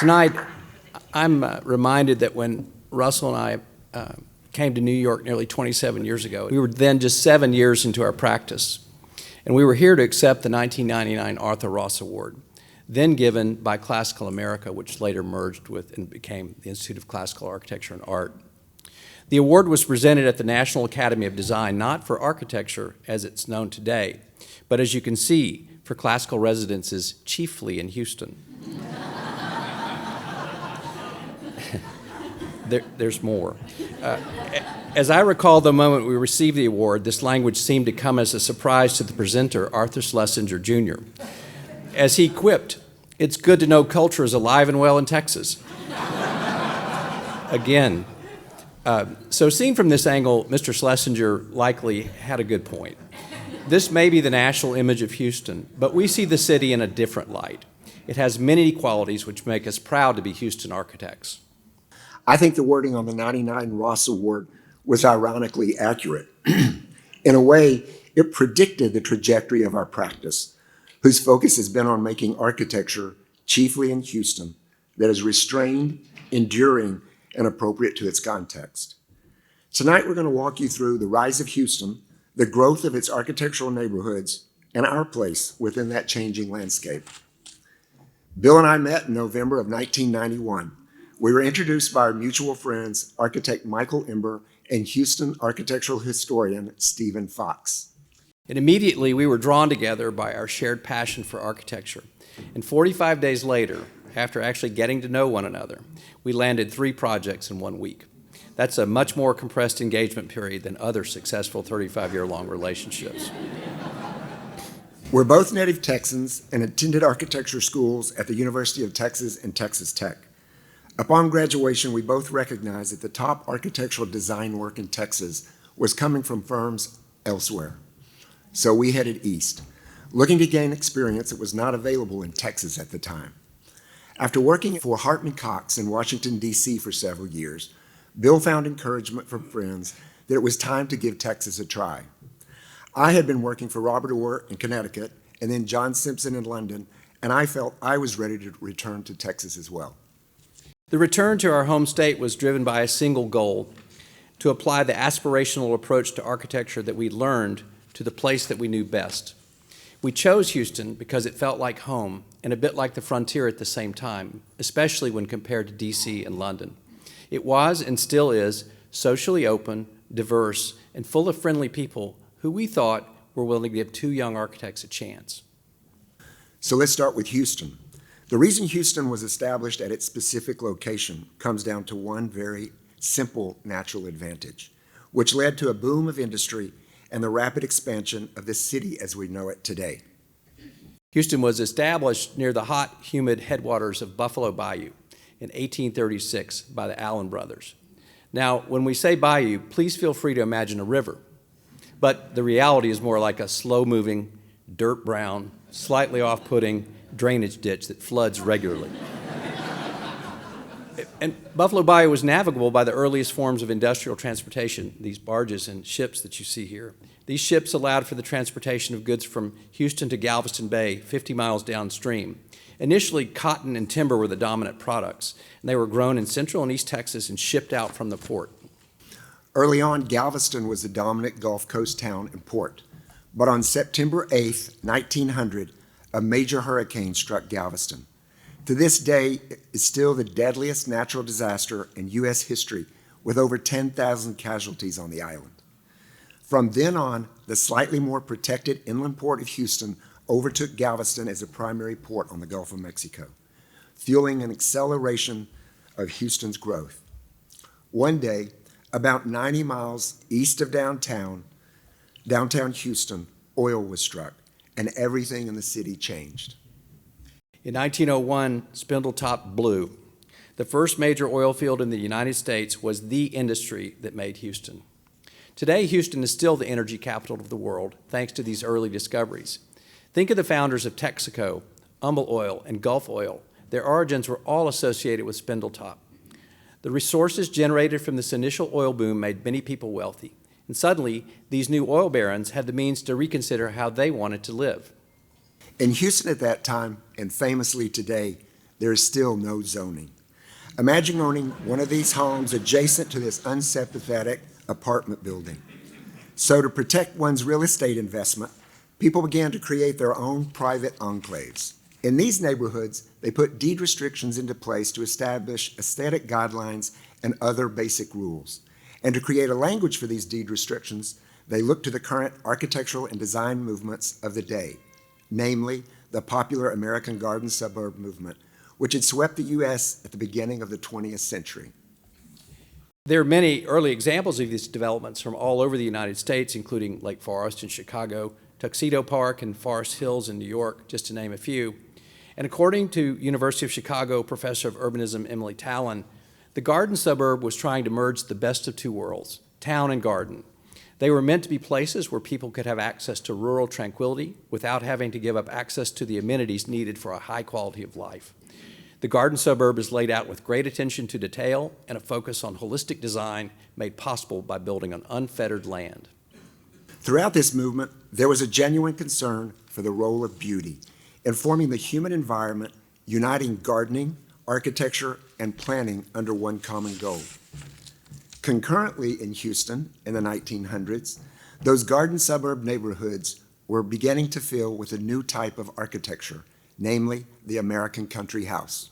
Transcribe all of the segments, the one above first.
Tonight, I'm reminded that when Russell and I came to New York nearly 27 years ago, we were then just 7 years into our practice, and we were here to accept the 1999 Arthur Ross Award, then given by Classical America, which later merged with and became the Institute of Classical Architecture and Art. The award was presented at the National Academy of Design, not for architecture as it's known today, but as you can see, for classical residences, chiefly in Houston. There's more. As I recall the moment we received the award, this language seemed to come as a surprise to the presenter, Arthur Schlesinger Jr. As he quipped, "It's good to know culture is alive and well in Texas." Again. So seen from this angle, Mr. Schlesinger likely had a good point. This may be the national image of Houston, but we see the city in a different light. It has many qualities which make us proud to be Houston architects. I think the wording on the 99 Ross Award was ironically accurate. In a way, it predicted the trajectory of our practice, whose focus has been on making architecture, chiefly in Houston, that is restrained, enduring, and appropriate to its context. Tonight, we're going to walk you through the rise of Houston, the growth of its architectural neighborhoods, and our place within that changing landscape. Bill and I met in November of 1991. We were introduced by our mutual friends, architect Michael Ember and Houston architectural historian Stephen Fox. And immediately we were drawn together by our shared passion for architecture. And 45 days later, after actually getting to know one another, we landed 3 projects in 1 week. That's a much more compressed engagement period than other successful 35-year-long relationships. We're both native Texans and attended architecture schools at the University of Texas and Texas Tech. Upon graduation, we both recognized that the top architectural design work in Texas was coming from firms elsewhere. So we headed east, looking to gain experience that was not available in Texas at the time. After working for Hartman Cox in Washington, D.C. for several years, Bill found encouragement from friends that it was time to give Texas a try. I had been working for Robert Orr in Connecticut and then John Simpson in London, and I felt I was ready to return to Texas as well. The return to our home state was driven by a single goal: to apply the aspirational approach to architecture that we learned to the place that we knew best. We chose Houston because it felt like home and a bit like the frontier at the same time, especially when compared to DC and London. It was and still is socially open, diverse, and full of friendly people who we thought were willing to give 2 young architects a chance. So let's start with Houston. The reason Houston was established at its specific location comes down to one very simple natural advantage, which led to a boom of industry and the rapid expansion of the city as we know it today. Houston was established near the hot, humid headwaters of Buffalo Bayou in 1836 by the Allen brothers. Now, when we say bayou, please feel free to imagine a river, but the reality is more like a slow-moving, dirt-brown, slightly off-putting drainage ditch that floods regularly. And Buffalo Bayou was navigable by the earliest forms of industrial transportation, these barges and ships that you see here. These ships allowed for the transportation of goods from Houston to Galveston Bay, 50 miles downstream. Initially, cotton and timber were the dominant products, and they were grown in Central and East Texas and shipped out from the port. Early on, Galveston was the dominant Gulf Coast town and port. But on September 8th, 1900, a major hurricane struck Galveston. To this day, it's still the deadliest natural disaster in U.S. history, with over 10,000 casualties on the island. From then on, the slightly more protected inland port of Houston overtook Galveston as a primary port on the Gulf of Mexico, fueling an acceleration of Houston's growth. One day, about 90 miles east of downtown Houston, oil was struck, and everything in the city changed. In 1901, Spindletop blew. The first major oil field in the United States was the industry that made Houston. Today, Houston is still the energy capital of the world, thanks to these early discoveries. Think of the founders of Texaco, Humble Oil, and Gulf Oil. Their origins were all associated with Spindletop. The resources generated from this initial oil boom made many people wealthy, and suddenly, these new oil barons had the means to reconsider how they wanted to live. In Houston at that time, and famously today, there is still no zoning. Imagine owning one of these homes adjacent to this unsympathetic apartment building. So to protect one's real estate investment, people began to create their own private enclaves. In these neighborhoods, they put deed restrictions into place to establish aesthetic guidelines and other basic rules. And to create a language for these deed restrictions, they looked to the current architectural and design movements of the day, namely the popular American garden suburb movement, which had swept the U.S. at the beginning of the 20th century. There are many early examples of these developments from all over the United States, including Lake Forest in Chicago, Tuxedo Park and Forest Hills in New York, just to name a few. And according to University of Chicago professor of urbanism Emily Tallon, the garden suburb was trying to merge the best of two worlds, town and garden. They were meant to be places where people could have access to rural tranquility without having to give up access to the amenities needed for a high quality of life. The garden suburb is laid out with great attention to detail and a focus on holistic design made possible by building on unfettered land. Throughout this movement, there was a genuine concern for the role of beauty in forming the human environment, uniting gardening, architecture, and planning under one common goal. Concurrently in Houston in the 1900s, those garden suburb neighborhoods were beginning to fill with a new type of architecture, namely the American country house.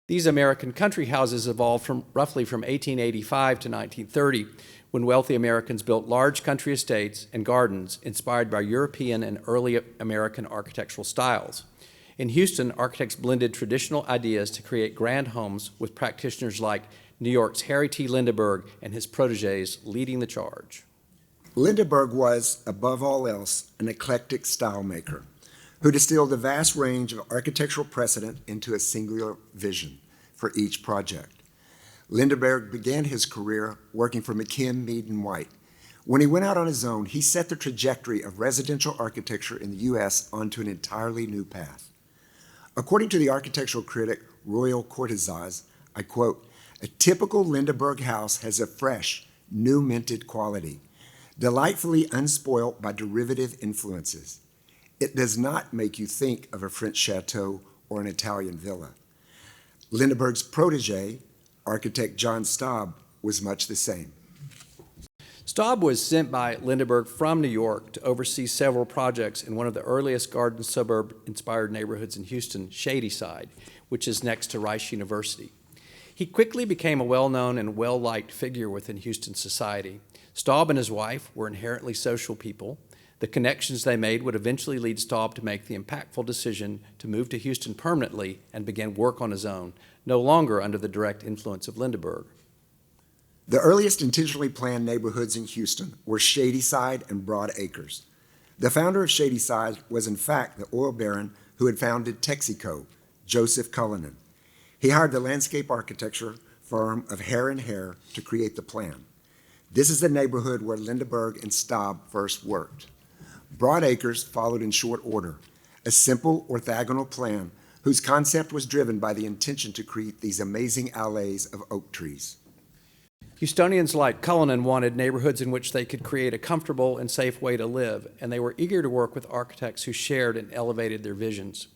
These American country houses evolved roughly from 1885 to 1930, when wealthy Americans built large country estates and gardens inspired by European and early American architectural styles. In Houston, architects blended traditional ideas to create grand homes with practitioners like New York's Harry T. Lindeberg and his protégés leading the charge. Lindeberg was, above all else, an eclectic style maker who distilled a vast range of architectural precedent into a singular vision for each project. Lindeberg began his career working for McKim, Mead & White. When he went out on his own, he set the trajectory of residential architecture in the U.S. onto an entirely new path. According to the architectural critic Royal Cortizaz, I quote, "A typical Lindeberg house has a fresh, new minted quality, delightfully unspoilt by derivative influences. It does not make you think of a French chateau or an Italian villa." Lindeberg's protege, architect John Staub, was much the same. Staub was sent by Lindeberg from New York to oversee several projects in one of the earliest garden suburb-inspired neighborhoods in Houston, Shadyside, which is next to Rice University. He quickly became a well-known and well-liked figure within Houston society. Staub and his wife were inherently social people. The connections they made would eventually lead Staub to make the impactful decision to move to Houston permanently and begin work on his own, no longer under the direct influence of Lindeberg. The earliest intentionally planned neighborhoods in Houston were Shadyside and Broad Acres. The founder of Shadyside was in fact the oil baron who had founded Texaco, Joseph Cullinan. He hired the landscape architecture firm of Hare and Hare to create the plan. This is the neighborhood where Lindeberg and Staub first worked. Broad Acres followed in short order, a simple orthogonal plan whose concept was driven by the intention to create these amazing alleys of oak trees. Houstonians like Cullinan wanted neighborhoods in which they could create a comfortable and safe way to live, and they were eager to work with architects who shared and elevated their visions.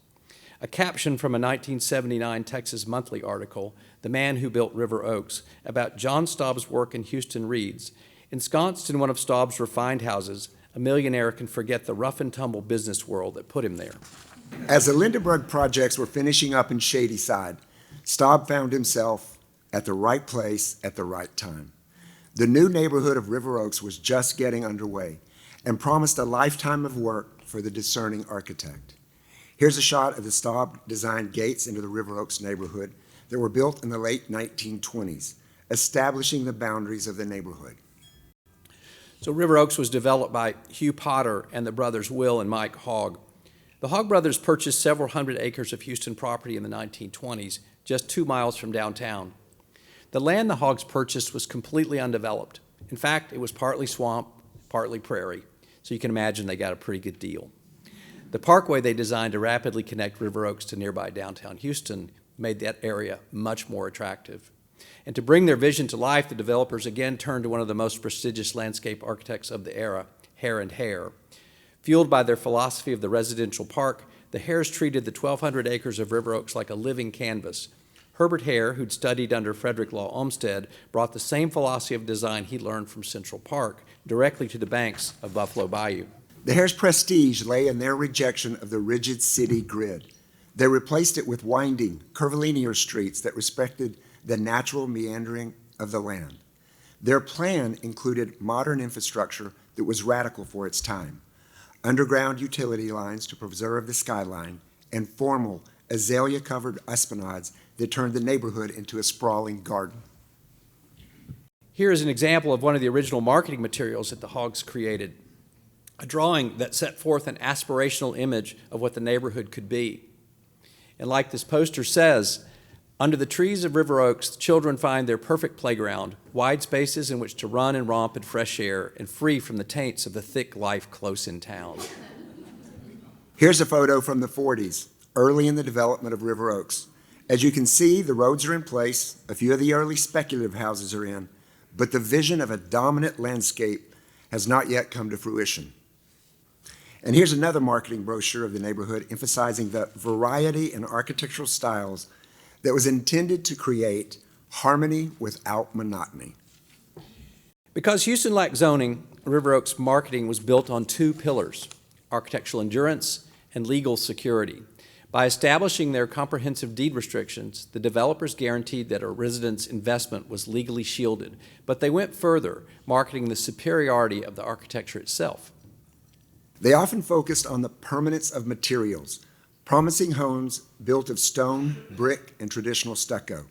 A caption from a 1979 Texas Monthly article, "The Man Who Built River Oaks," about John Staub's work in Houston reads, "Ensconced in one of Staub's refined houses, a millionaire can forget the rough-and-tumble business world that put him there." As the Lindeberg projects were finishing up in Shadyside, Staub found himself at the right place at the right time. The new neighborhood of River Oaks was just getting underway and promised a lifetime of work for the discerning architect. Here's a shot of the Staub-designed gates into the River Oaks neighborhood that were built in the late 1920s, establishing the boundaries of the neighborhood. So River Oaks was developed by Hugh Potter and the brothers Will and Mike Hogg. The Hogg brothers purchased several hundred acres of Houston property in the 1920s, just 2 miles from downtown. The land the Hoggs purchased was completely undeveloped. In fact, it was partly swamp, partly prairie, so you can imagine they got a pretty good deal. The parkway they designed to rapidly connect River Oaks to nearby downtown Houston made that area much more attractive. And to bring their vision to life, the developers again turned to one of the most prestigious landscape architects of the era, Hare and Hare. Fueled by their philosophy of the residential park, the Hares treated the 1,200 acres of River Oaks like a living canvas. Herbert Hare, who'd studied under Frederick Law Olmsted, brought the same philosophy of design he learned from Central Park directly to the banks of Buffalo Bayou. The Hares' prestige lay in their rejection of the rigid city grid. They replaced it with winding, curvilinear streets that respected the natural meandering of the land. Their plan included modern infrastructure that was radical for its time, underground utility lines to preserve the skyline, and formal azalea-covered esplanades that turned the neighborhood into a sprawling garden. Here is an example of one of the original marketing materials that the Hogs created, a drawing that set forth an aspirational image of what the neighborhood could be. And like this poster says, under the trees of River Oaks, children find their perfect playground, wide spaces in which to run and romp in fresh air, and free from the taints of the thick life close in town. Here's a photo from the 40s, early in the development of River Oaks. As you can see, the roads are in place, a few of the early speculative houses are in, but the vision of a dominant landscape has not yet come to fruition. And here's another marketing brochure of the neighborhood emphasizing the variety in architectural styles that was intended to create harmony without monotony. Because Houston lacked zoning, River Oaks marketing was built on two pillars: architectural endurance and legal security. By establishing their comprehensive deed restrictions, the developers guaranteed that a resident's investment was legally shielded, but they went further, marketing the superiority of the architecture itself. They often focused on the permanence of materials, promising homes built of stone, brick, and traditional stucco.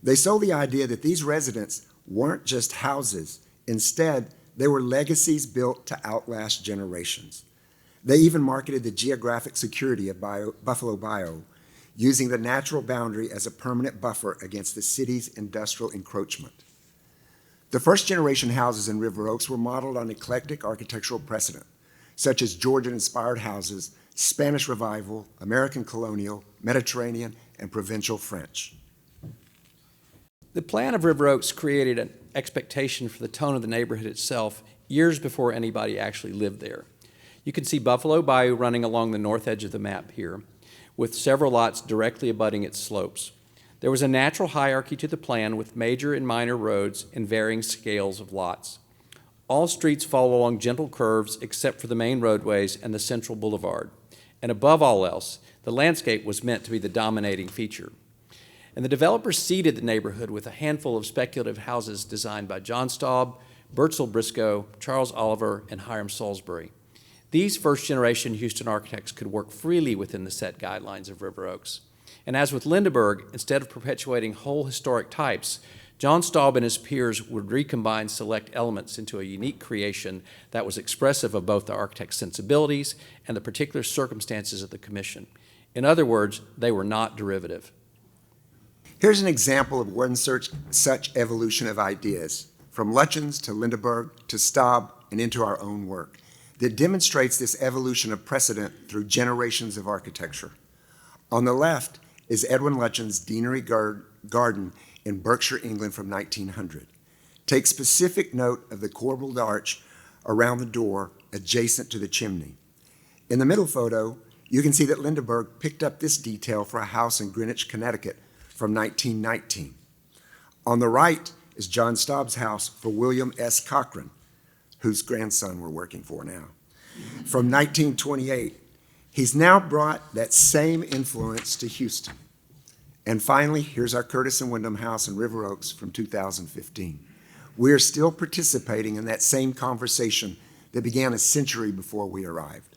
They sold the idea that these residences weren't just houses. Instead, they were legacies built to outlast generations. They even marketed the geographic security of Buffalo Bayou, using the natural boundary as a permanent buffer against the city's industrial encroachment. The first-generation houses in River Oaks were modeled on eclectic architectural precedent, such as Georgian-inspired houses, Spanish Revival, American Colonial, Mediterranean, and Provincial French. The plan of River Oaks created an expectation for the tone of the neighborhood itself years before anybody actually lived there. You can see Buffalo Bayou running along the north edge of the map here, with several lots directly abutting its slopes. There was a natural hierarchy to the plan with major and minor roads and varying scales of lots. All streets follow along gentle curves except for the main roadways and the central boulevard. And above all else, the landscape was meant to be the dominating feature. And the developers seeded the neighborhood with a handful of speculative houses designed by John Staub, Bertzel Briscoe, Charles Oliver, and Hiram Salisbury. These first-generation Houston architects could work freely within the set guidelines of River Oaks. And as with Lindeberg, instead of perpetuating whole historic types, John Staub and his peers would recombine select elements into a unique creation that was expressive of both the architect's sensibilities and the particular circumstances of the commission. In other words, they were not derivative. Here's an example of one such evolution of ideas, from Lutyens to Lindeberg to Staub and into our own work, that demonstrates this evolution of precedent through generations of architecture. On the left is Edwin Lutyens' Deanery Garden in Berkshire, England from 1900. Take specific note of the corbelled arch around the door adjacent to the chimney. In the middle photo, you can see that Lindeberg picked up this detail for a house in Greenwich, Connecticut from 1919. On the right is John Staub's house for William S. Cochran, whose grandson we're working for now, from 1928. He's now brought that same influence to Houston. And finally, here's our Curtis and Windham house in River Oaks from 2015. We are still participating in that same conversation that began a century before we arrived.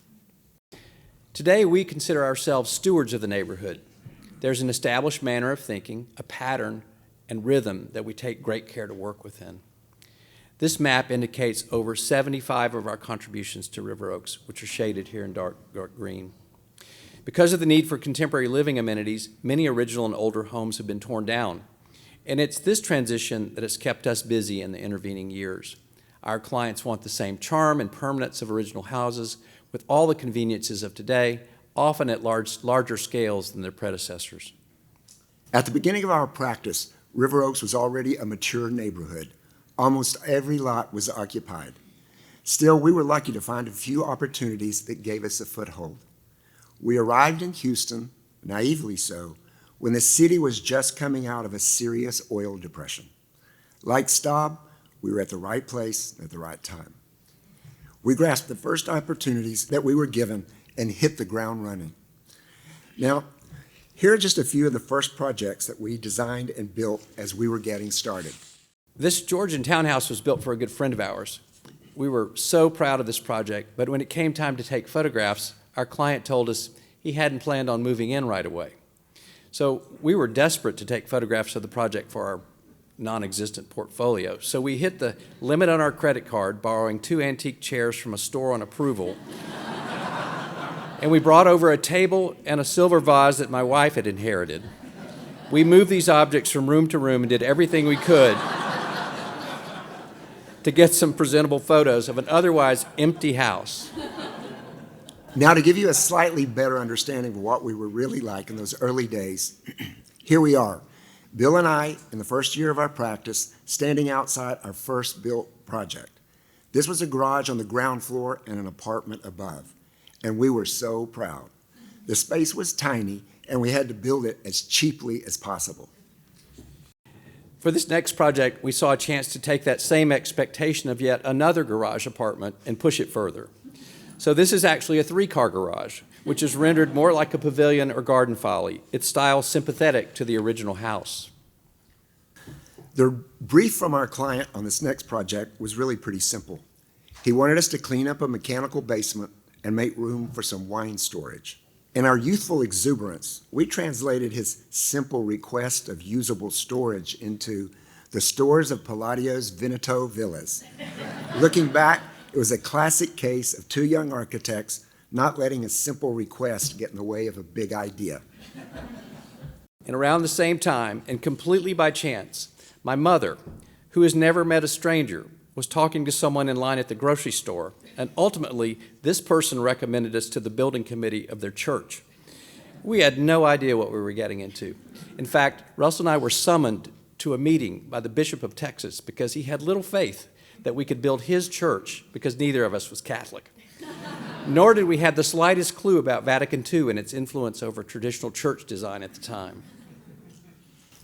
Today, we consider ourselves stewards of the neighborhood. There's an established manner of thinking, a pattern, and rhythm that we take great care to work within. This map indicates over 75 of our contributions to River Oaks, which are shaded here in dark green. Because of the need for contemporary living amenities, many original and older homes have been torn down. And it's this transition that has kept us busy in the intervening years. Our clients want the same charm and permanence of original houses with all the conveniences of today, often at larger scales than their predecessors. At the beginning of our practice, River Oaks was already a mature neighborhood. Almost every lot was occupied. Still, we were lucky to find a few opportunities that gave us a foothold. We arrived in Houston, naively so, when the city was just coming out of a serious oil depression. Like Staub, we were at the right place at the right time. We grasped the first opportunities that we were given and hit the ground running. Now, here are just a few of the first projects that we designed and built as we were getting started. This Georgian townhouse was built for a good friend of ours. We were so proud of this project, but when it came time to take photographs, our client told us he hadn't planned on moving in right away. So we were desperate to take photographs of the project for our non-existent portfolio. So we hit the limit on our credit card, borrowing 2 antique chairs from a store on approval. And we brought over a table and a silver vase that my wife had inherited. We moved these objects from room to room and did everything we could to get some presentable photos of an otherwise empty house. Now, to give you a slightly better understanding of what we were really like in those early days, here we are, Bill and I, in the first year of our practice, standing outside our first built project. This was a garage on the ground floor and an apartment above, and we were so proud. The space was tiny, and we had to build it as cheaply as possible. For this next project, we saw a chance to take that same expectation of yet another garage apartment and push it further. So this is actually a 3-car garage, which is rendered more like a pavilion or garden folly, its style sympathetic to the original house. The brief from our client on this next project was really pretty simple. He wanted us to clean up a mechanical basement and make room for some wine storage. In our youthful exuberance, we translated his simple request of usable storage into the stores of Palladio's Veneto villas. Looking back, it was a classic case of 2 young architects not letting a simple request get in the way of a big idea. And around the same time, and completely by chance, my mother, who has never met a stranger, was talking to someone in line at the grocery store, and ultimately, this person recommended us to the building committee of their church. We had no idea what we were getting into. In fact, Russell and I were summoned to a meeting by the Bishop of Texas because he had little faith that we could build his church because neither of us was Catholic. Nor did we have the slightest clue about Vatican II and its influence over traditional church design at the time.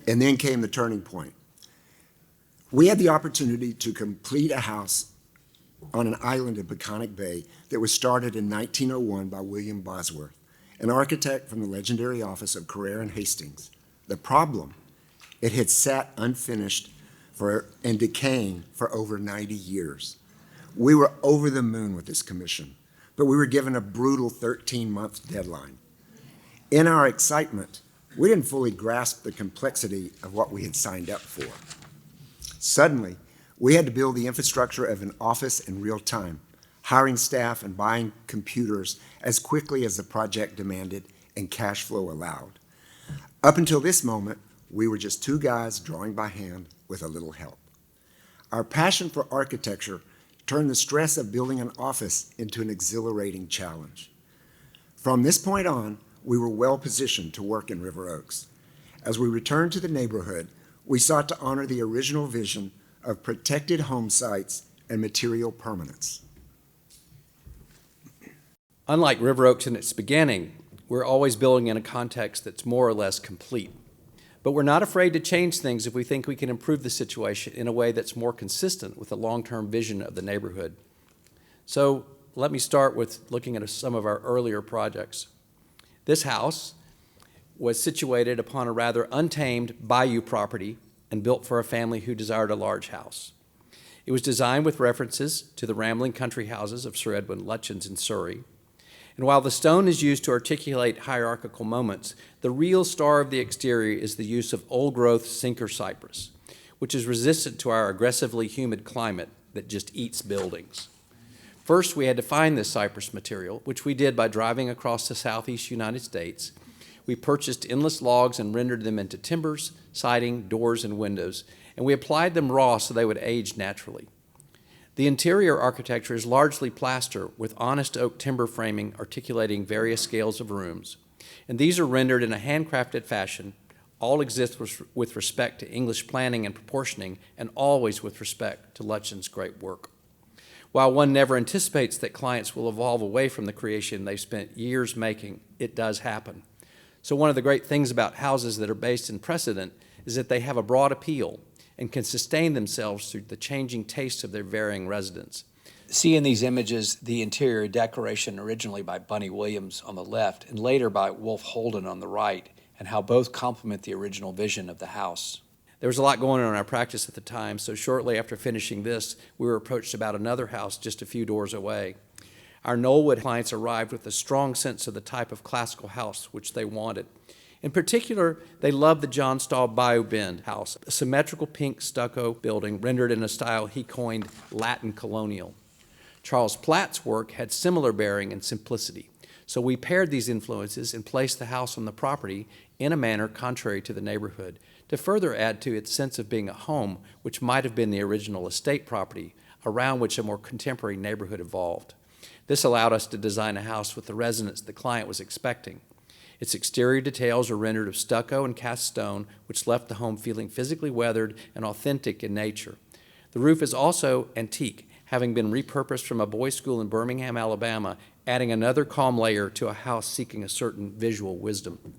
And then came the turning point. We had the opportunity to complete a house on an island in Peconic Bay that was started in 1901 by William Bosworth, an architect from the legendary office of Carrere and Hastings. The problem, it had sat unfinished and decaying for over 90 years. We were over the moon with this commission, but we were given a brutal 13-month deadline. In our excitement, we didn't fully grasp the complexity of what we had signed up for. Suddenly, we had to build the infrastructure of an office in real time, hiring staff and buying computers as quickly as the project demanded and cash flow allowed. Up until this moment, we were just 2 guys drawing by hand with a little help. Our passion for architecture turned the stress of building an office into an exhilarating challenge. From this point on, we were well positioned to work in River Oaks. As we returned to the neighborhood, we sought to honor the original vision of protected home sites and material permanence. Unlike River Oaks in its beginning, we're always building in a context that's more or less complete. But we're not afraid to change things if we think we can improve the situation in a way that's more consistent with the long-term vision of the neighborhood. So let me start with looking at some of our earlier projects. This house was situated upon a rather untamed bayou property and built for a family who desired a large house. It was designed with references to the rambling country houses of Sir Edwin Lutyens in Surrey. And while the stone is used to articulate hierarchical moments, the real star of the exterior is the use of old-growth sinker cypress, which is resistant to our aggressively humid climate that just eats buildings. First, we had to find this cypress material, which we did by driving across the southeast United States. We purchased endless logs and rendered them into timbers, siding, doors, and windows, and we applied them raw so they would age naturally. The interior architecture is largely plaster with honest oak timber framing articulating various scales of rooms. And these are rendered in a handcrafted fashion, all exist with respect to English planning and proportioning, and always with respect to Lutyens' great work. While one never anticipates that clients will evolve away from the creation they've spent years making, it does happen. So one of the great things about houses that are based in precedent is that they have a broad appeal and can sustain themselves through the changing tastes of their varying residents. See in these images the interior decoration originally by Bunny Williams on the left and later by Wolf Holden on the right, and how both complement the original vision of the house. There was a lot going on in our practice at the time, so shortly after finishing this, we were approached about another house just a few doors away. Our Knollwood clients arrived with a strong sense of the type of classical house which they wanted. In particular, they loved the John Stahl Bayou Bend house, a symmetrical pink stucco building rendered in a style he coined Latin colonial. Charles Platt's work had similar bearing and simplicity, so we paired these influences and placed the house on the property in a manner contrary to the neighborhood, to further add to its sense of being a home which might have been the original estate property, around which a more contemporary neighborhood evolved. This allowed us to design a house with the resonance the client was expecting. Its exterior details are rendered of stucco and cast stone, which left the home feeling physically weathered and authentic in nature. The roof is also antique, having been repurposed from a boys' school in Birmingham, Alabama, adding another calm layer to a house seeking a certain visual wisdom.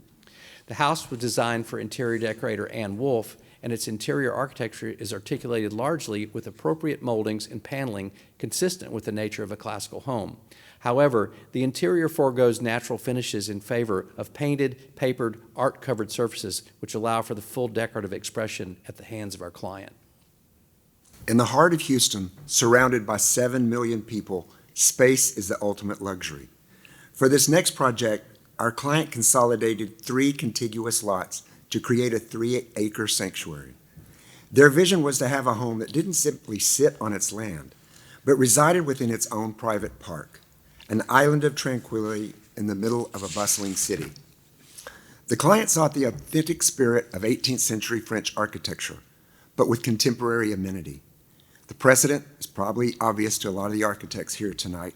The house was designed for interior decorator Ann Wolf, and its interior architecture is articulated largely with appropriate moldings and paneling consistent with the nature of a classical home. However, the interior forgoes natural finishes in favor of painted, papered, art-covered surfaces which allow for the full decorative expression at the hands of our client. In the heart of Houston, surrounded by 7 million people, space is the ultimate luxury. For this next project, our client consolidated 3 contiguous lots to create a 3-acre sanctuary. Their vision was to have a home that didn't simply sit on its land, but resided within its own private park, an island of tranquility in the middle of a bustling city. The client sought the authentic spirit of 18th century French architecture, but with contemporary amenity. The precedent is probably obvious to a lot of the architects here tonight.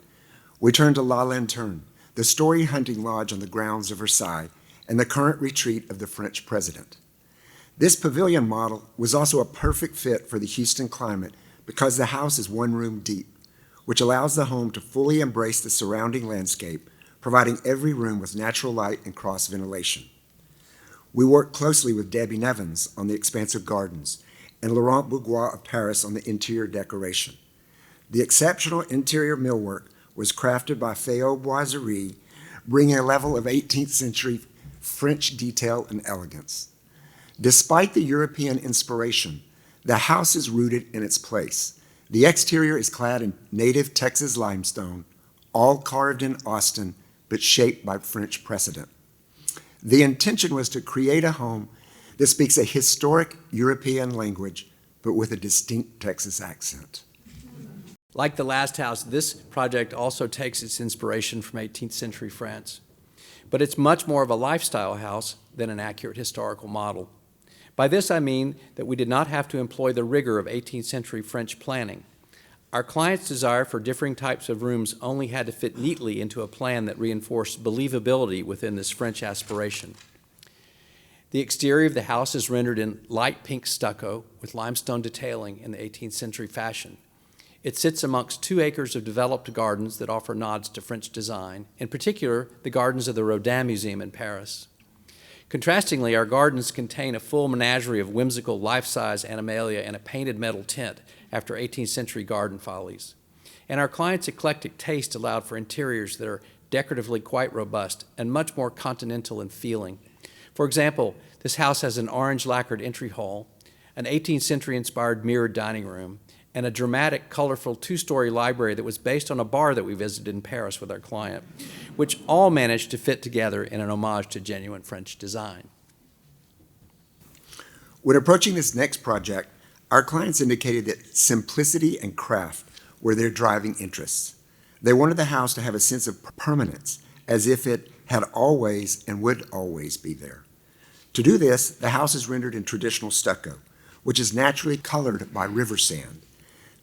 We turn to La Lanterne, the story hunting lodge on the grounds of Versailles, and the current retreat of the French president. This pavilion model was also a perfect fit for the Houston climate because the house is 1 room deep, which allows the home to fully embrace the surrounding landscape, providing every room with natural light and cross ventilation. We worked closely with Debbie Nevins on the expansive gardens and Laurent Bourgois of Paris on the interior decoration. The exceptional interior millwork was crafted by Fayot Boiserie, bringing a level of 18th century French detail and elegance. Despite the European inspiration, the house is rooted in its place. The exterior is clad in native Texas limestone, all carved in Austin, but shaped by French precedent. The intention was to create a home that speaks a historic European language, but with a distinct Texas accent. Like the last house, this project also takes its inspiration from 18th century France. But it's much more of a lifestyle house than an accurate historical model. By this I mean that we did not have to employ the rigor of 18th century French planning. Our client's desire for differing types of rooms only had to fit neatly into a plan that reinforced believability within this French aspiration. The exterior of the house is rendered in light pink stucco with limestone detailing in the 18th century fashion. It sits amongst 2 acres of developed gardens that offer nods to French design, in particular the gardens of the Rodin Museum in Paris. Contrastingly, our gardens contain a full menagerie of whimsical life-size animalia and a painted metal tent after 18th century garden follies. And our client's eclectic taste allowed for interiors that are decoratively quite robust and much more continental in feeling. For example, this house has an orange lacquered entry hall, an 18th century inspired mirrored dining room, and a dramatic, colorful 2-story library that was based on a bar that we visited in Paris with our client, which all managed to fit together in an homage to genuine French design. When approaching this next project, our clients indicated that simplicity and craft were their driving interests. They wanted the house to have a sense of permanence, as if it had always and would always be there. To do this, the house is rendered in traditional stucco, which is naturally colored by river sand.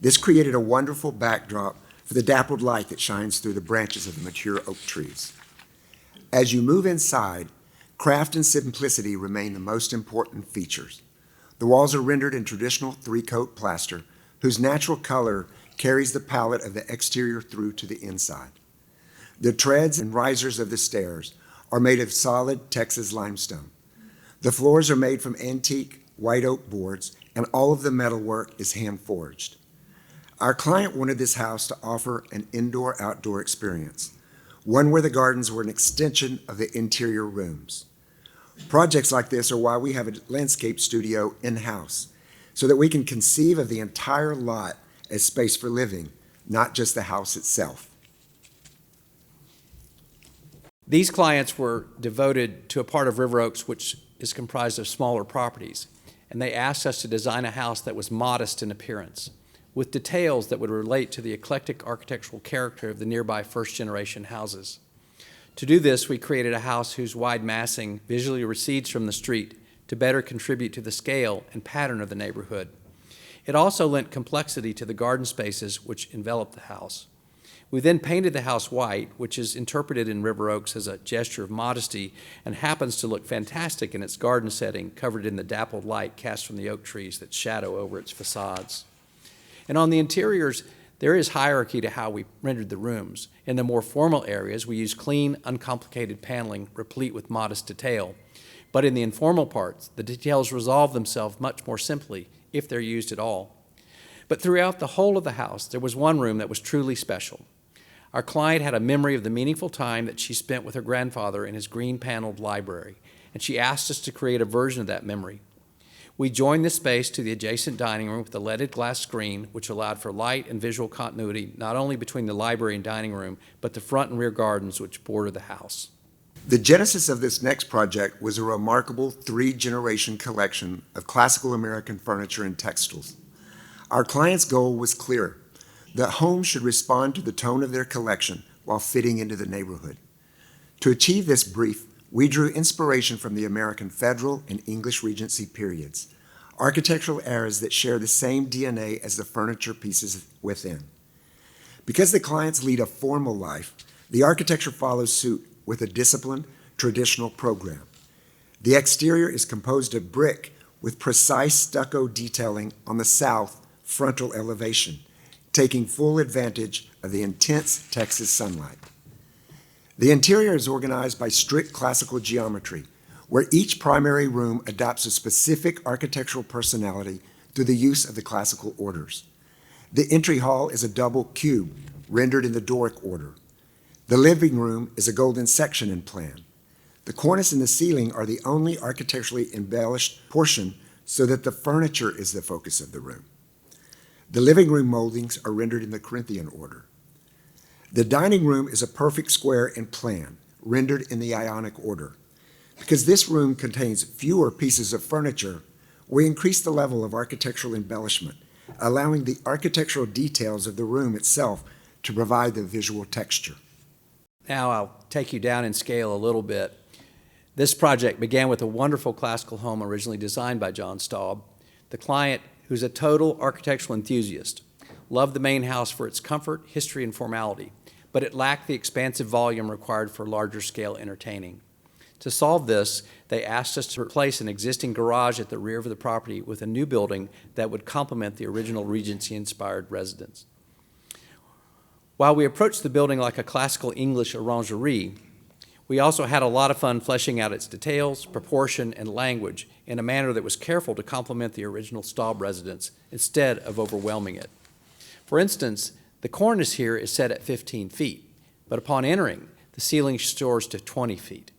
This created a wonderful backdrop for the dappled light that shines through the branches of the mature oak trees. As you move inside, craft and simplicity remain the most important features. The walls are rendered in traditional 3-coat plaster, whose natural color carries the palette of the exterior through to the inside. The treads and risers of the stairs are made of solid Texas limestone. The floors are made from antique white oak boards, and all of the metalwork is hand-forged. Our client wanted this house to offer an indoor-outdoor experience, one where the gardens were an extension of the interior rooms. Projects like this are why we have a landscape studio in-house, so that we can conceive of the entire lot as space for living, not just the house itself. These clients were devoted to a part of River Oaks which is comprised of smaller properties, and they asked us to design a house that was modest in appearance, with details that would relate to the eclectic architectural character of the nearby first-generation houses. To do this, we created a house whose wide massing visually recedes from the street to better contribute to the scale and pattern of the neighborhood. It also lent complexity to the garden spaces which enveloped the house. We then painted the house white, which is interpreted in River Oaks as a gesture of modesty and happens to look fantastic in its garden setting, covered in the dappled light cast from the oak trees that shadow over its facades. And on the interiors, there is hierarchy to how we rendered the rooms. In the more formal areas, we use clean, uncomplicated paneling replete with modest detail. But in the informal parts, the details resolve themselves much more simply, if they're used at all. But throughout the whole of the house, there was one room that was truly special. Our client had a memory of the meaningful time that she spent with her grandfather in his green-paneled library, and she asked us to create a version of that memory. We joined this space to the adjacent dining room with a leaded glass screen, which allowed for light and visual continuity not only between the library and dining room, but the front and rear gardens which border the house. The genesis of this next project was a remarkable 3-generation collection of classical American furniture and textiles. Our client's goal was clear: that homes should respond to the tone of their collection while fitting into the neighborhood. To achieve this brief, we drew inspiration from the American Federal and English Regency periods, architectural eras that share the same DNA as the furniture pieces within. Because the clients lead a formal life, the architecture follows suit with a disciplined, traditional program. The exterior is composed of brick with precise stucco detailing on the south frontal elevation, taking full advantage of the intense Texas sunlight. The interior is organized by strict classical geometry, where each primary room adopts a specific architectural personality through the use of the classical orders. The entry hall is a double cube, rendered in the Doric order. The living room is a golden section in plan. The cornice and the ceiling are the only architecturally embellished portion, so that the furniture is the focus of the room. The living room moldings are rendered in the Corinthian order. The dining room is a perfect square in plan, rendered in the Ionic order. Because this room contains fewer pieces of furniture, we increase the level of architectural embellishment, allowing the architectural details of the room itself to provide the visual texture. Now I'll take you down in scale a little bit. This project began with a wonderful classical home originally designed by John Staub. The client, who's a total architectural enthusiast, loved the main house for its comfort, history, and formality, but it lacked the expansive volume required for larger scale entertaining. To solve this, they asked us to replace an existing garage at the rear of the property with a new building that would complement the original Regency-inspired residence. While we approached the building like a classical English orangerie, we also had a lot of fun fleshing out its details, proportion, and language in a manner that was careful to complement the original Staub residence instead of overwhelming it. For instance, the cornice here is set at 15 feet, but upon entering, the ceiling soars to 20 feet.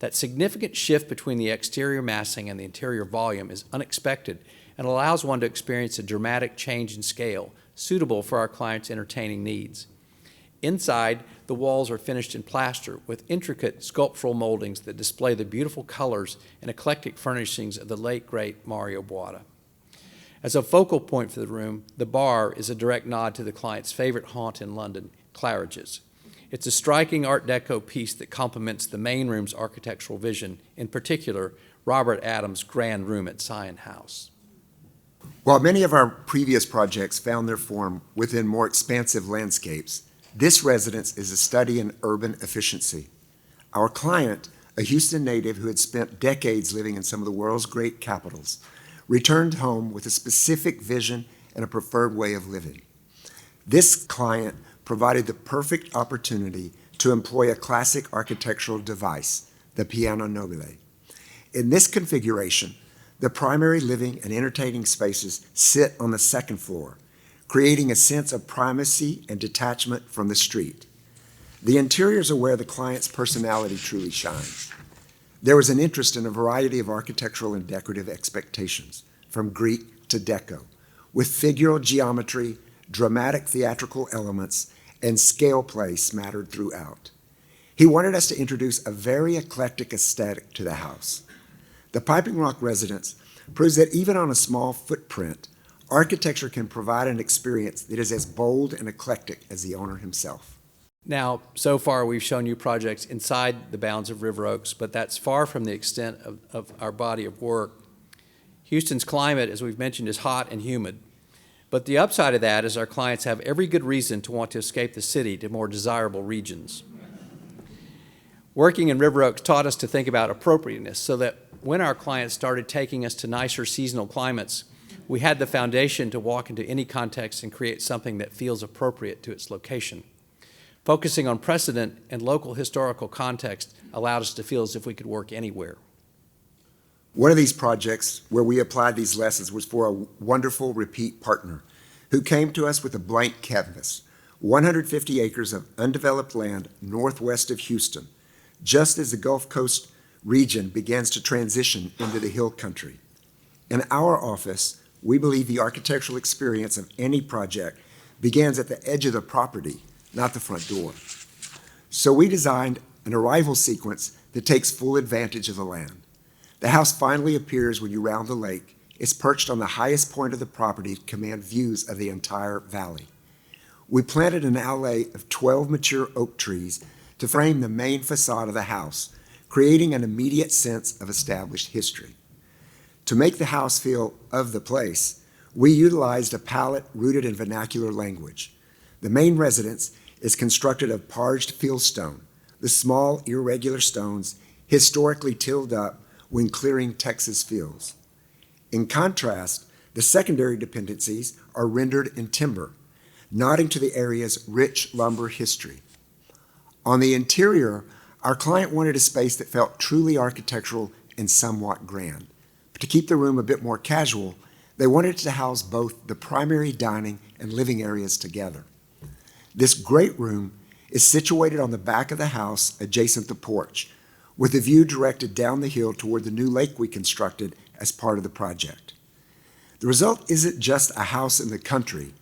That significant shift between the exterior massing and the interior volume is unexpected and allows one to experience a dramatic change in scale, suitable for our clients' entertaining needs. Inside, the walls are finished in plaster with intricate sculptural moldings that display the beautiful colors and eclectic furnishings of the late, great Mario Boada. As a focal point for the room, the bar is a direct nod to the client's favorite haunt in London, Claridge's. It's a striking Art Deco piece that complements the main room's architectural vision, in particular, Robert Adams' grand room at Sion House. While many of our previous projects found their form within more expansive landscapes, this residence is a study in urban efficiency. Our client, a Houston native who had spent decades living in some of the world's great capitals, returned home with a specific vision and a preferred way of living. This client provided the perfect opportunity to employ a classic architectural device, the piano nobile. In this configuration, the primary living and entertaining spaces sit on the second floor, creating a sense of primacy and detachment from the street. The interiors are where the client's personality truly shines. There was an interest in a variety of architectural and decorative expectations, from Greek to Deco, with figural geometry, dramatic theatrical elements, and scale play smattered throughout. He wanted us to introduce a very eclectic aesthetic to the house. The Piping Rock residence proves that even on a small footprint, architecture can provide an experience that is as bold and eclectic as the owner himself. Now, so far we've shown you projects inside the bounds of River Oaks, but that's far from the extent of our body of work. Houston's climate, as we've mentioned, is hot and humid. But the upside of that is our clients have every good reason to want to escape the city to more desirable regions. Working in River Oaks taught us to think about appropriateness so that when our clients started taking us to nicer seasonal climates, we had the foundation to walk into any context and create something that feels appropriate to its location. Focusing on precedent and local historical context allowed us to feel as if we could work anywhere. One of these projects where we applied these lessons was for a wonderful repeat partner who came to us with a blank canvas, 150 acres of undeveloped land northwest of Houston, just as the Gulf Coast region begins to transition into the hill country. In our office, we believe the architectural experience of any project begins at the edge of the property, not the front door. So we designed an arrival sequence that takes full advantage of the land. The house finally appears when you round the lake. It's perched on the highest point of the property to command views of the entire valley. We planted an alley of 12 mature oak trees to frame the main facade of the house, creating an immediate sense of established history. To make the house feel of the place, we utilized a palette rooted in vernacular language. The main residence is constructed of parged fieldstone, the small, irregular stones historically tilled up when clearing Texas fields. In contrast, the secondary dependencies are rendered in timber, nodding to the area's rich lumber history. On the interior, our client wanted a space that felt truly architectural and somewhat grand. But to keep the room a bit more casual, they wanted to house both the primary dining and living areas together. This great room is situated on the back of the house adjacent the porch, with a view directed down the hill toward the new lake we constructed as part of the project. The result isn't just a house in the country.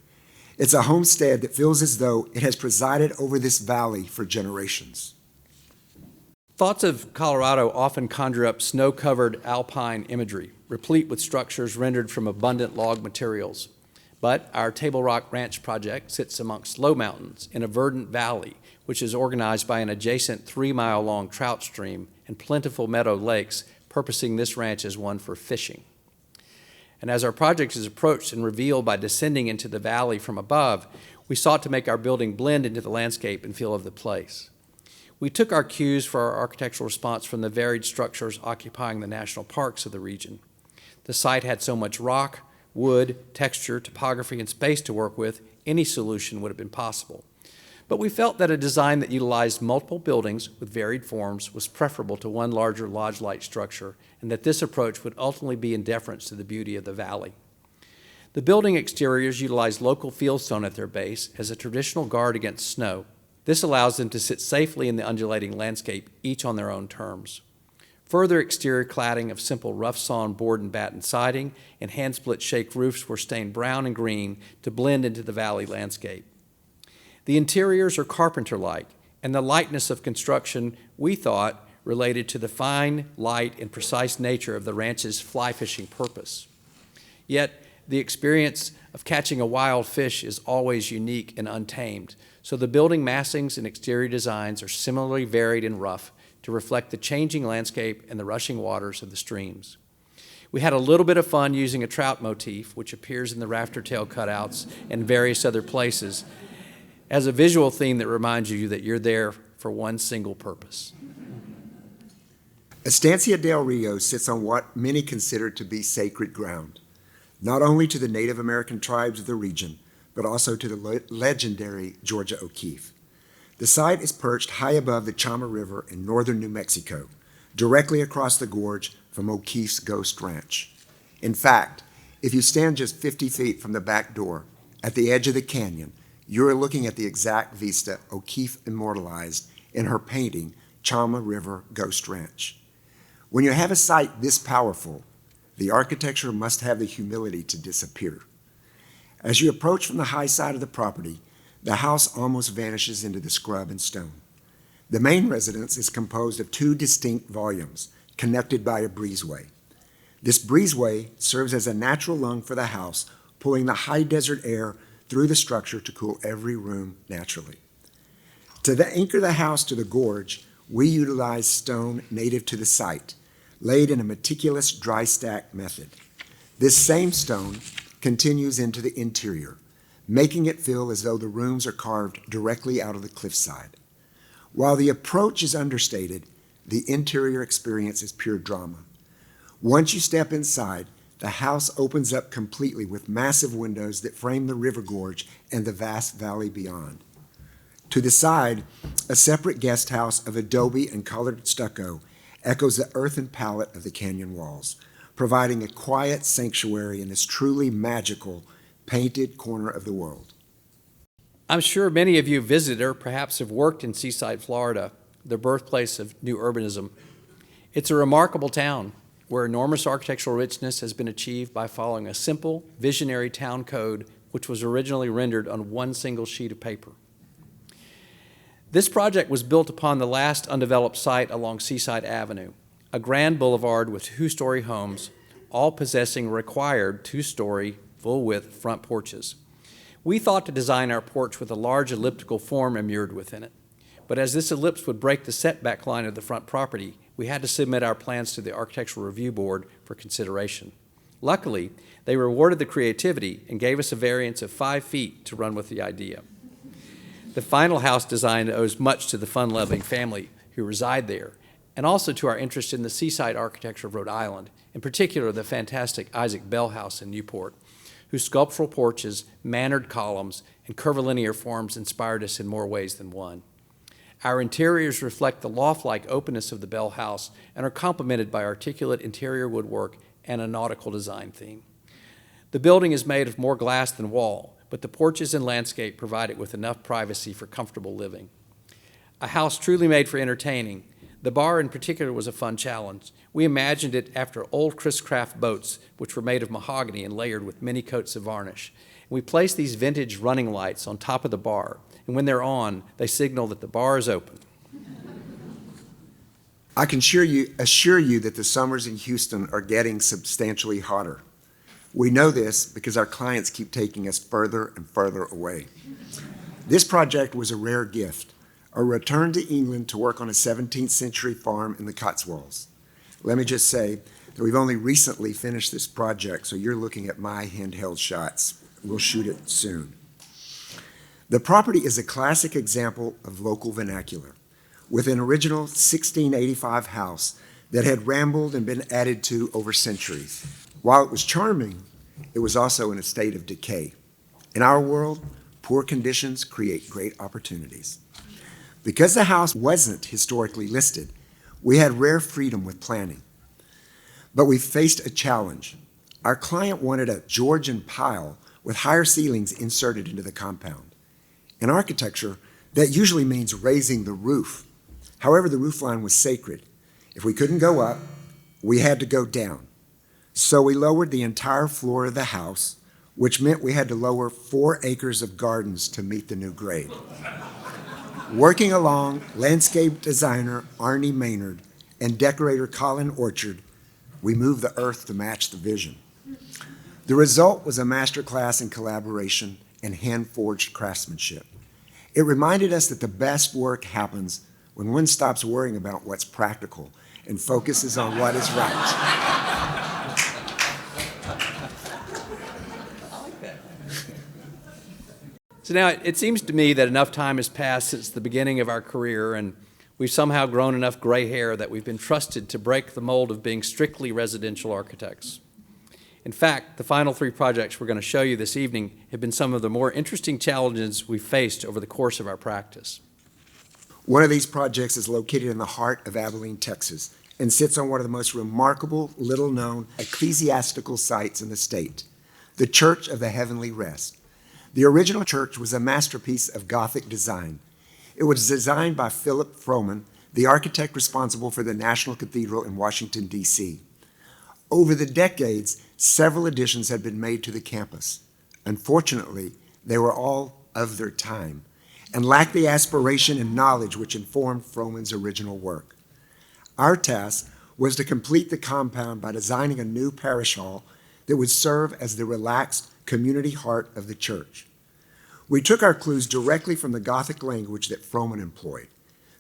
It's a homestead that feels as though it has presided over this valley for generations. Thoughts of Colorado often conjure up snow-covered alpine imagery, replete with structures rendered from abundant log materials. But our Table Rock Ranch project sits amongst low mountains in a verdant valley, which is organized by an adjacent 3-mile-long trout stream and plentiful meadow lakes, purposing this ranch as one for fishing. And as our project is approached and revealed by descending into the valley from above, we sought to make our building blend into the landscape and feel of the place. We took our cues for our architectural response from the varied structures occupying the national parks of the region. The site had so much rock, wood, texture, topography, and space to work with, any solution would have been possible. But we felt that a design that utilized multiple buildings with varied forms was preferable to one larger lodge-like structure, and that this approach would ultimately be in deference to the beauty of the valley. The building exteriors utilize local fieldstone at their base as a traditional guard against snow. This allows them to sit safely in the undulating landscape, each on their own terms. Further exterior cladding of simple rough-sawn board and batten siding and hand-split shake roofs were stained brown and green to blend into the valley landscape. The interiors are carpenter-like, and the lightness of construction, we thought, related to the fine, light, and precise nature of the ranch's fly fishing purpose. Yet, the experience of catching a wild fish is always unique and untamed, so the building massings and exterior designs are similarly varied and rough to reflect the changing landscape and the rushing waters of the streams. We had a little bit of fun using a trout motif, which appears in the rafter tail cutouts and various other places, as a visual theme that reminds you that you're there for one single purpose. Estancia del Rio sits on what many consider to be sacred ground, not only to the Native American tribes of the region, but also to the legendary Georgia O'Keeffe. The site is perched high above the Chama River in northern New Mexico, directly across the gorge from O'Keeffe's Ghost Ranch. In fact, if you stand just 50 feet from the back door, at the edge of the canyon, you are looking at the exact vista O'Keeffe immortalized in her painting, Chama River Ghost Ranch. When you have a site this powerful, the architecture must have the humility to disappear. As you approach from the high side of the property, the house almost vanishes into the scrub and stone. The main residence is composed of two distinct volumes, connected by a breezeway. This breezeway serves as a natural lung for the house, pulling the high desert air through the structure to cool every room naturally. To anchor the house to the gorge, we utilize stone native to the site, laid in a meticulous dry stack method. This same stone continues into the interior, making it feel as though the rooms are carved directly out of the cliffside. While the approach is understated, the interior experience is pure drama. Once you step inside, the house opens up completely with massive windows that frame the river gorge and the vast valley beyond. To the side, a separate guest house of adobe and colored stucco echoes the earthen palette of the canyon walls, providing a quiet sanctuary in this truly magical, painted corner of the world. I'm sure many of you visited or perhaps have worked in Seaside, Florida, the birthplace of new urbanism. It's a remarkable town where enormous architectural richness has been achieved by following a simple, visionary town code which was originally rendered on one single sheet of paper. This project was built upon the last undeveloped site along Seaside Avenue, a grand boulevard with two-story homes, all possessing required two-story, full-width front porches. We thought to design our porch with a large elliptical form immured within it, but as this ellipse would break the setback line of the front property, we had to submit our plans to the Architectural Review Board for consideration. Luckily, they rewarded the creativity and gave us a variance of 5 feet to run with the idea. The final house design owes much to the fun-loving family who reside there, and also to our interest in the seaside architecture of Rhode Island, in particular the fantastic Isaac Bell House in Newport, whose sculptural porches, mannered columns, and curvilinear forms inspired us in more ways than one. Our interiors reflect the loft-like openness of the Bell House and are complemented by articulate interior woodwork and a nautical design theme. The building is made of more glass than wall, but the porches and landscape provide it with enough privacy for comfortable living. A house truly made for entertaining. The bar in particular was a fun challenge. We imagined it after old Chris Craft boats, which were made of mahogany and layered with many coats of varnish. We placed these vintage running lights on top of the bar, and when they're on, they signal that the bar is open. I can assure you that the summers in Houston are getting substantially hotter. We know this because our clients keep taking us further and further away. This project was a rare gift, a return to England to work on a 17th century farm in the Cotswolds. Let me just say that we've only recently finished this project, so you're looking at my handheld shots. We'll shoot it soon. The property is a classic example of local vernacular, with an original 1685 house that had rambled and been added to over centuries. While it was charming, it was also in a state of decay. In our world, poor conditions create great opportunities. Because the house wasn't historically listed, we had rare freedom with planning. But we faced a challenge. Our client wanted a Georgian pile with higher ceilings inserted into the compound. In architecture, that usually means raising the roof. However, the roof line was sacred. If we couldn't go up, we had to go down. So we lowered the entire floor of the house, which meant we had to lower 4 acres of gardens to meet the new grade. Working along landscape designer Arnie Maynard and decorator Colin Orchard, we moved the earth to match the vision. The result was a masterclass in collaboration and hand-forged craftsmanship. It reminded us that the best work happens when one stops worrying about what's practical and focuses on what is right. So now it seems to me that enough time has passed since the beginning of our career, and we've somehow grown enough gray hair that we've been trusted to break the mold of being strictly residential architects. In fact, the final three projects we're going to show you this evening have been some of the more interesting challenges we've faced over the course of our practice. One of these projects is located in the heart of Abilene, Texas, and sits on one of the most remarkable, little-known ecclesiastical sites in the state, the Church of the Heavenly Rest. The original church was a masterpiece of Gothic design. It was designed by Philip Frohman, the architect responsible for the National Cathedral in Washington, D.C. Over the decades, several additions had been made to the campus. Unfortunately, they were all of their time and lacked the aspiration and knowledge which informed Frohman's original work. Our task was to complete the compound by designing a new parish hall that would serve as the relaxed community heart of the church. We took our clues directly from the Gothic language that Frohman employed.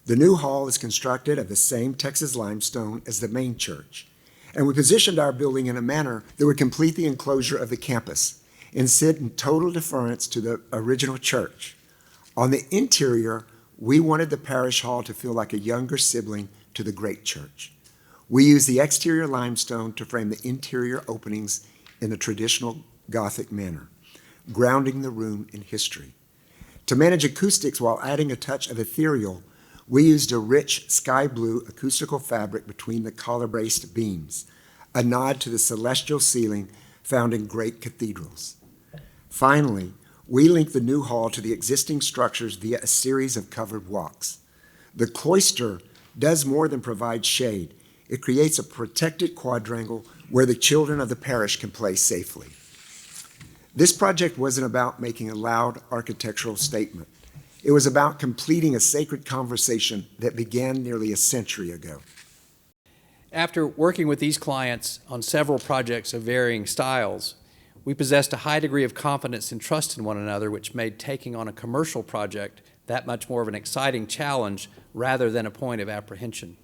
The new hall is constructed of the same Texas limestone as the main church, and we positioned our building in a manner that would complete the enclosure of the campus and sit in total deference to the original church. On the interior, we wanted the parish hall to feel like a younger sibling to the great church. We used the exterior limestone to frame the interior openings in a traditional Gothic manner, grounding the room in history. To manage acoustics while adding a touch of ethereal, we used a rich sky blue acoustical fabric between the collar-braced beams, a nod to the celestial ceiling found in great cathedrals. Finally, we linked the new hall to the existing structures via a series of covered walks. The cloister does more than provide shade. It creates a protected quadrangle where the children of the parish can play safely. This project wasn't about making a loud architectural statement. It was about completing a sacred conversation that began nearly a century ago. After working with these clients on several projects of varying styles, we possessed a high degree of confidence and trust in one another, which made taking on a commercial project that much more of an exciting challenge rather than a point of apprehension.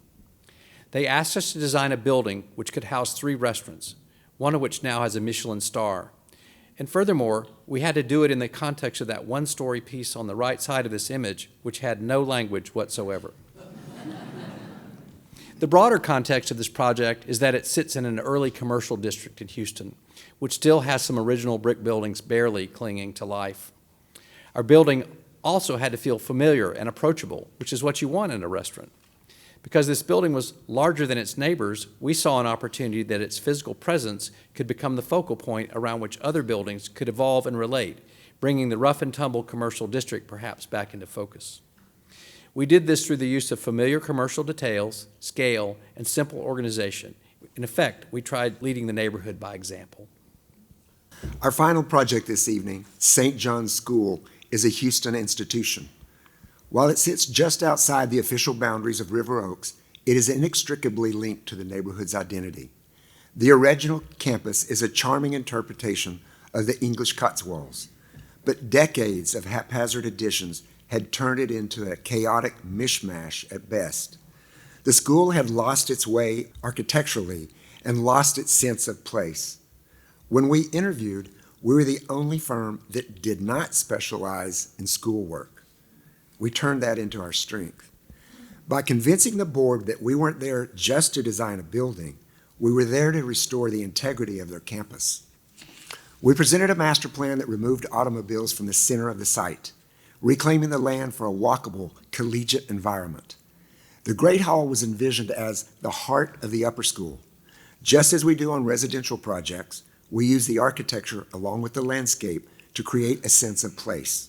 They asked us to design a building which could house 3 restaurants, one of which now has a Michelin star. And furthermore, we had to do it in the context of that one-story piece on the right side of this image, which had no language whatsoever. The broader context of this project is that it sits in an early commercial district in Houston, which still has some original brick buildings barely clinging to life. Our building also had to feel familiar and approachable, which is what you want in a restaurant. Because this building was larger than its neighbors, we saw an opportunity that its physical presence could become the focal point around which other buildings could evolve and relate, bringing the rough and tumble commercial district perhaps back into focus. We did this through the use of familiar commercial details, scale, and simple organization. In effect, we tried leading the neighborhood by example. Our final project this evening, St. John's School, is a Houston institution. While it sits just outside the official boundaries of River Oaks, it is inextricably linked to the neighborhood's identity. The original campus is a charming interpretation of the English Cotswolds, but decades of haphazard additions had turned it into a chaotic mishmash at best. The school had lost its way architecturally and lost its sense of place. When we interviewed, we were the only firm that did not specialize in schoolwork. We turned that into our strength. By convincing the board that we weren't there just to design a building, we were there to restore the integrity of their campus. We presented a master plan that removed automobiles from the center of the site, reclaiming the land for a walkable, collegiate environment. The Great Hall was envisioned as the heart of the upper school. Just as we do on residential projects, we use the architecture along with the landscape to create a sense of place.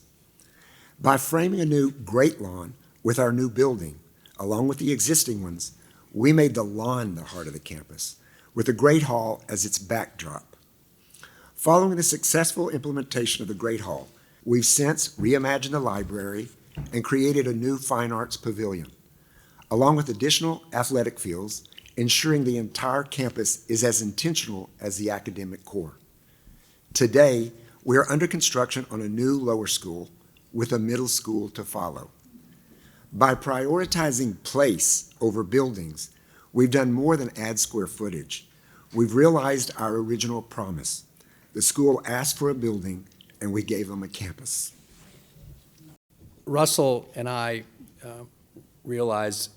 By framing a new Great Lawn with our new building, along with the existing ones, we made the lawn the heart of the campus, with the Great Hall as its backdrop. Following the successful implementation of the Great Hall, we've since reimagined the library and created a new fine arts pavilion, along with additional athletic fields, ensuring the entire campus is as intentional as the academic core. Today, we are under construction on a new lower school with a middle school to follow. By prioritizing place over buildings, we've done more than add square footage. We've realized our original promise. The school asked for a building, and we gave them a campus. Russell and I realize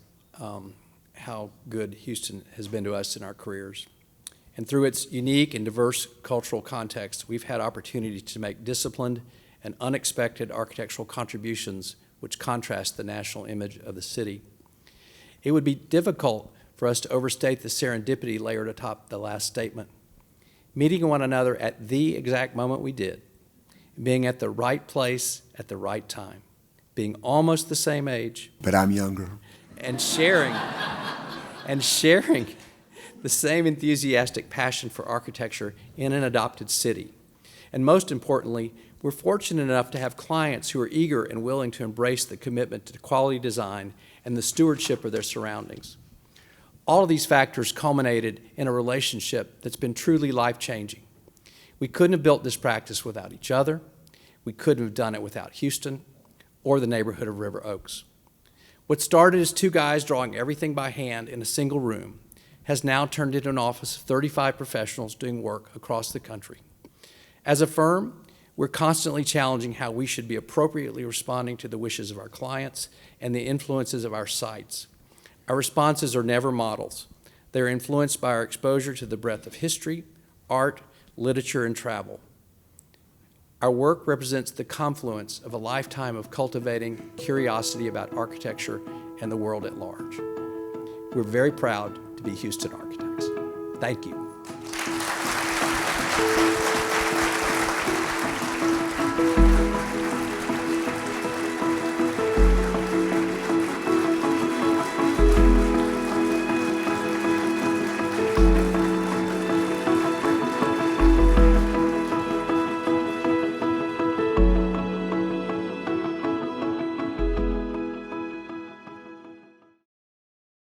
how good Houston has been to us in our careers. And through its unique and diverse cultural context, we've had opportunity to make disciplined and unexpected architectural contributions which contrast the national image of the city. It would be difficult for us to overstate the serendipity layered atop the last statement. Meeting one another at the exact moment we did, being at the right place at the right time, being almost the same age. But I'm younger. And sharing the same enthusiastic passion for architecture in an adopted city. And most importantly, we're fortunate enough to have clients who are eager and willing to embrace the commitment to quality design and the stewardship of their surroundings. All of these factors culminated in a relationship that's been truly life-changing. We couldn't have built this practice without each other. We couldn't have done it without Houston or the neighborhood of River Oaks. What started as two guys drawing everything by hand in a single room has now turned into an office of 35 professionals doing work across the country. As a firm, we're constantly challenging how we should be appropriately responding to the wishes of our clients and the influences of our sites. Our responses are never models. They're influenced by our exposure to the breadth of history, art, literature, and travel. Our work represents the confluence of a lifetime of cultivating curiosity about architecture and the world at large. We're very proud to be Houston Architects. Thank you.